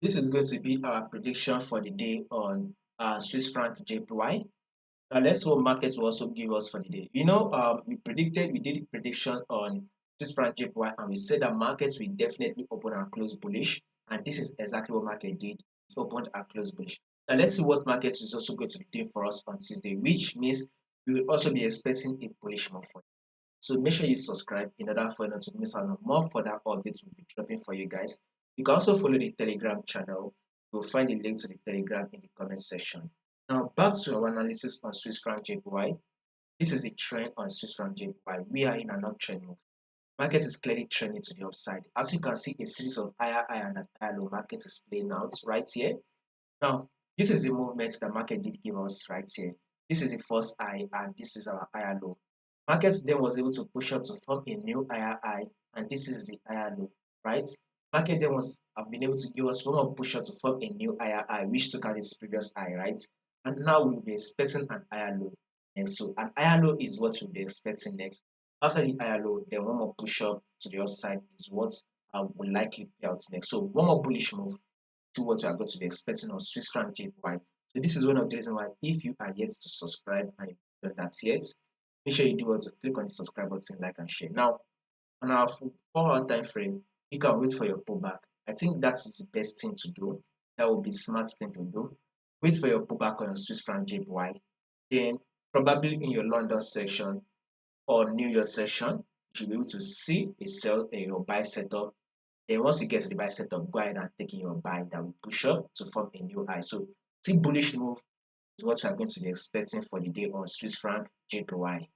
This is going to be our prediction for the day on Swiss franc JPY. Now let's see what markets will also give us for the day. We did a prediction on Swiss franc JPY, and we said that markets will definitely open and close bullish, and this is exactly what market did. It opened and closed bullish. Now let's see what markets is also going to be doing for us on Tuesday, which means we will also be expecting a bullish move for. So make sure you subscribe in order for you not to miss out on more further updates we'll be dropping for you guys. You can also follow the Telegram channel. You'll find the link to the Telegram in the comment section. Now back to our analysis on Swiss franc JPY. This is the trend on Swiss franc JPY. We are in an uptrend move. Market is clearly trending to the upside. As you can see, a series of higher high and higher low market is playing out right here. Now, this is the movement that market did give us right here. This is the first high and this is our higher low. Market then was able to push up to form a new higher high, and this is the higher low, right? Market then was have been able to give us one more push up to form a new higher high, which took out its previous high, right? And now we'll be expecting an higher low. And so an higher low is what we'll be expecting next. After the higher low, then one more push up to the upside is what will likely play out next. So one more bullish move to what we are going to be expecting on Swiss franc JPY. So this is one of the reasons why if you are yet to subscribe and you've done that yet, make sure you do also click on the subscribe button, like and share. Now, on our 4 hour time frame, you can wait for your pullback. I think that is the best thing to do. That will be the smart thing to do. Wait for your pullback on your Swiss franc JPY. Then probably in your London section or New York section, you should be able to see a sell your buy setup. Then once you get to the buy setup, go ahead and take in your buy that will push up to form a new high. So see bullish move is what we are going to be expecting for the day on Swiss franc JPY.